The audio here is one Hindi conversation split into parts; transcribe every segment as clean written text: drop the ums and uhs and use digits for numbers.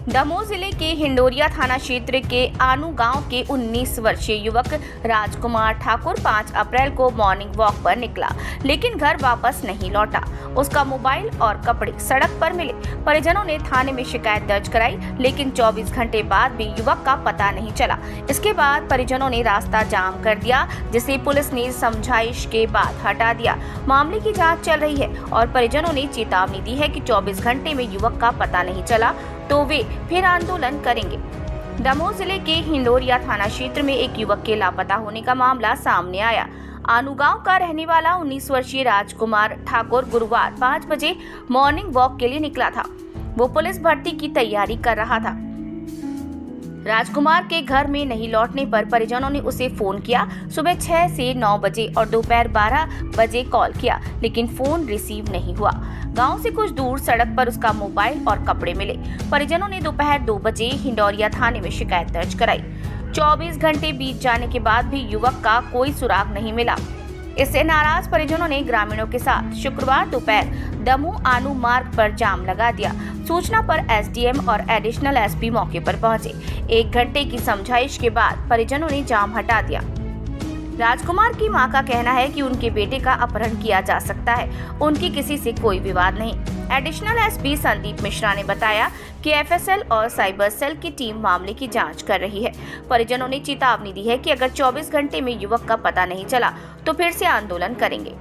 दमोह जिले के हिंडोरिया थाना क्षेत्र के आनू गांव के 19 वर्षीय युवक राजकुमार ठाकुर 5 अप्रैल को मॉर्निंग वॉक पर निकला, लेकिन घर वापस नहीं लौटा। उसका मोबाइल और कपड़े सड़क पर मिले। परिजनों ने थाने में शिकायत दर्ज कराई, लेकिन 24 घंटे बाद भी युवक का पता नहीं चला। इसके बाद परिजनों ने रास्ता जाम कर दिया, जिसे पुलिस ने समझाइश के बाद हटा दिया। मामले की जाँच चल रही है और परिजनों ने चेतावनी दी है कि 24 घंटे में युवक का पता नहीं चला तो वे फिर आंदोलन करेंगे। दमोह जिले के हिंडोरिया थाना क्षेत्र में एक युवक के लापता होने का मामला सामने आया। आनू गांव का रहने वाला 19 वर्षीय राजकुमार ठाकुर गुरुवार 5 बजे मॉर्निंग वॉक के लिए निकला था। वो पुलिस भर्ती की तैयारी कर रहा था। राजकुमार के घर में नहीं लौटने पर परिजनों ने उसे फोन किया। सुबह 6 से 9 बजे और दोपहर 12 बजे कॉल किया, लेकिन फोन रिसीव नहीं हुआ। गांव से कुछ दूर सड़क पर उसका मोबाइल और कपड़े मिले। परिजनों ने दोपहर 2 बजे हिंडोरिया थाने में शिकायत दर्ज कराई। 24 घंटे बीत जाने के बाद भी युवक का कोई सुराग नहीं मिला। इससे नाराज परिजनों ने ग्रामीणों के साथ शुक्रवार दोपहर दमोह आनू मार्ग पर जाम लगा दिया। सूचना पर एसडीएम और एडिशनल एसपी मौके पर पहुंचे। 1 घंटे की समझाइश के बाद परिजनों ने जाम हटा दिया। राजकुमार की मां का कहना है कि उनके बेटे का अपहरण किया जा सकता है। उनकी किसी से कोई विवाद नहीं। एडिशनल एसपी संदीप मिश्रा ने बताया कि एफएसएल और साइबर सेल की टीम मामले की जांच कर रही है। परिजनों ने चेतावनी दी है कि अगर 24 घंटे में युवक का पता नहीं चला तो फिर से आंदोलन करेंगे।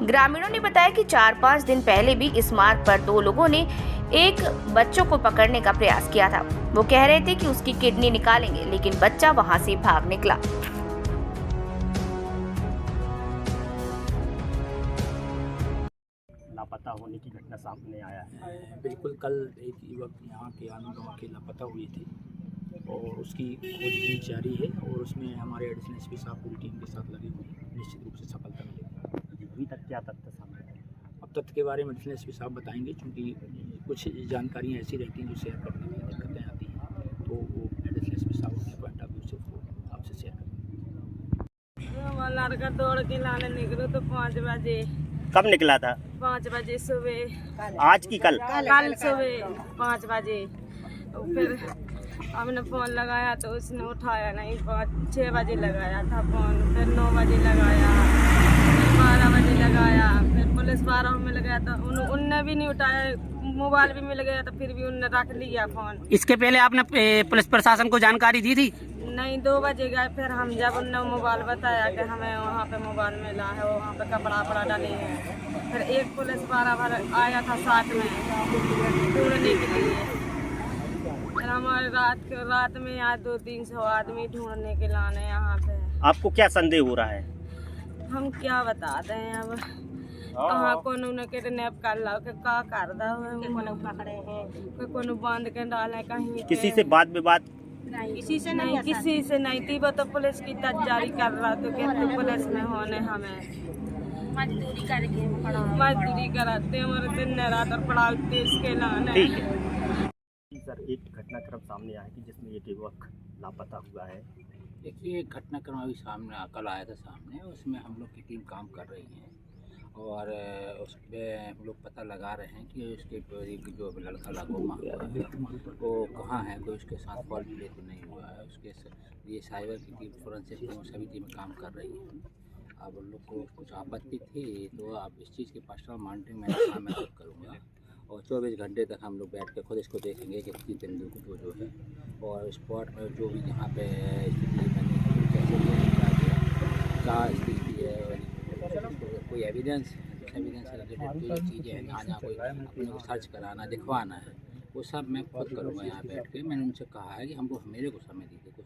ग्रामीणों ने बताया कि 4-5 दिन पहले भी इस मार्ग पर 2 लोगों ने एक बच्चों को पकड़ने का प्रयास किया था। वो कह रहे थे कि उसकी किडनी निकालेंगे, लेकिन बच्चा वहां से भाग निकला। लापता होने की घटना सामने आया है। बिल्कुल, कल एक युवक यहाँ के आनू गाँव के लापता हुए थे और उसकी खोजबीन जारी है और उसमें हमारे एडिशनल एसपी साहब पूरी टीम के साथ लगे हुए हैं। निश्चित रूप से सफलता मिलेगी। अभी तक क्या तथ्य सामने आए? अब तथ्य के बारे में एडिशनल एसपी साहब बताएंगे, क्योंकि कुछ जानकारियाँ ऐसी रहती हैं जो शेयर करने में दिक्कतें आती हैं, तो वो एडिशनल एसपी साहब अपने पॉइंट ऑफ व्यू से उसको आपसे शेयर करेंगे। लड़का दौड़ के लाने निकलो तो 5 बजे। कब निकला था? 5 बजे सुबह। आज की कल सुबह 5 बजे। फिर हमने फ़ोन लगाया तो उसने उठाया नहीं। 6 बजे लगाया था फ़ोन, फिर 9 बजे लगाया, फिर 12 बजे लगाया, फिर पुलिस 12 में लगाया तो उनने भी नहीं उठाया। मोबाइल भी मिल गया तो फिर भी उनने रख लिया फ़ोन। इसके पहले आपने पुलिस प्रशासन को जानकारी दी थी? नहीं, 2 बजे गए। फिर हम जब उनने मोबाइल बताया कि हमें वहाँ पे मोबाइल मिला है, वहाँ पे कपड़ा वपड़ा डाले हैं। फिर एक पुलिस 12 भर आया था साथ में ढूंढने के लिए। फिर हमारे रात में आज 200-300 आदमी ढूंढने के लाने यहाँ पे। आपको क्या संदेह हो रहा है? हम क्या बता दें अब। कहाँ कोनो किडनैप कर लो के का कर दो, कोनो पकड़े हैं, कोनो बांध के डाले कहीं। किसी से बात विवाद? किसी से नहीं, किसी से नहीं थी। वो तो पुलिस की तैयारी कर रहा तो कहते पुलिस में होने हमें मजदूरी कराते हमारे दिन रात और पढ़ाते इसके लाने। ठीक है सर, एक घटनाक्रम सामने आया कि जिसमें एक युवक लापता हुआ है। देखिए, एक घटनाक्रम अभी सामने कल आया था सामने। उसमें हम लोग की टीम काम कर रही है और उस पर हम लोग पता लगा रहे हैं कि उसके जो लड़का लागू वो कहाँ है, कोई उसके साथ फॉल प्ले तो नहीं हुआ है। उसके ये साइबर की टीम, फोरेंसिक टीम, सभी टीमें काम कर रही हैं। अब उन लोग को कुछ आपत्ति थी तो आप इस चीज़ की पर्सनल मॉनिटरिंग मैं खुद करूँगा और 24 घंटे तक हम लोग बैठ कर खुद इसको देखेंगे कि कितनी बिंदु को जो है और स्पॉट में जो भी यहाँ पे स्थिति बनी है, क्या स्थिति है, कोई एविडेंस से रिलेटेड कोई चीज़ें हैं जहाँ कोई अपने को सर्च कराना, दिखवाना है, वो सब मैं खुद करूँगा यहाँ बैठ के। मैंने उनसे कहा है कि हमको मेरे को समय दीजिए कुछ,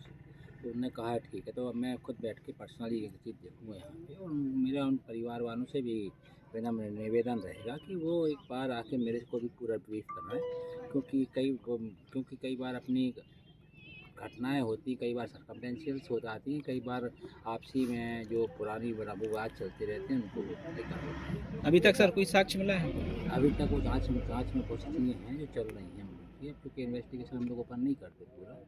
तो उन्होंने कहा है ठीक है। तो अब मैं खुद बैठ के पर्सनली एक चीज़ देखूँगा यहाँ पे और मेरा उन परिवार वालों से भी विनम्र निवेदन रहेगा कि वो एक बार आके मेरे को भी पूरा ब्रीफ करना है, क्योंकि कई बार अपनी घटनाएं होती, कई बार सर्कमटेंशियल्स हो जाती हैं, कई बार आपसी में जो पुरानी विवाद चलते रहते हैं उनको लेकर होते हैं। अभी तक सर कोई साक्ष्य मिला है? अभी तक वो जांच में कुछ चीज़ें हैं जो चल रही हैं हम लोग की, क्योंकि इन्वेस्टिगेशन हम लोग ओपन नहीं करते पूरा,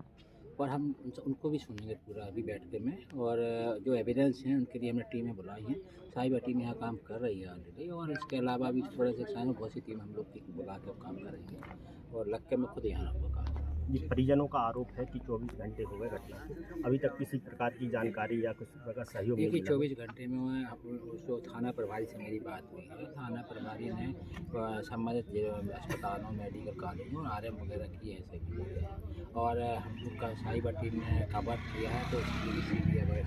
पर हम उनको भी सुनेंगे पूरा अभी बैठ के में। और जो एविडेंस हैं उनके लिए हमने टीमें बुलाई हैं, साइबर टीम यहाँ काम कर रही है ऑलरेडी, और इसके अलावा भी थोड़े से बहुत सी टीम हम लोग की बुला के काम करेंगे और लग के मैं खुद यहाँ रहूँगा काम। जी, परिजनों का आरोप है कि 24 घंटे हो गए घटना को, अभी तक किसी प्रकार की जानकारी या कुछ प्रकार का सहयोग नहीं देखिए मिला। 24 घंटे में मैं उसको थाना प्रभारी से मेरी बात हुई है। थाना प्रभारी ने संबंधित अस्पतालों, मेडिकल कॉलेजों और आरएम वगैरह किए हैं सभी जगह, और हम लोग का साइबर टीम ने कवर किया है, तो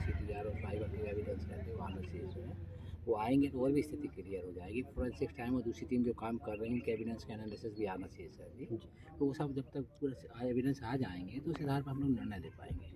CTR और साइबर टीम एविडेंस रहते हैं वहाँ से जो है वो आएंगे तो और भी स्थिति क्लियर हो जाएगी। फोरेंसिक टाइम और दूसरी टीम जो काम कर रही है उनके एविडेंस का एनालिसिस भी आना चाहिए सर जी। तो वो सब जब तक पूरा एविडेंस आ जाएंगे तो उस आधार पर हम लोग निर्णय ले पाएंगे।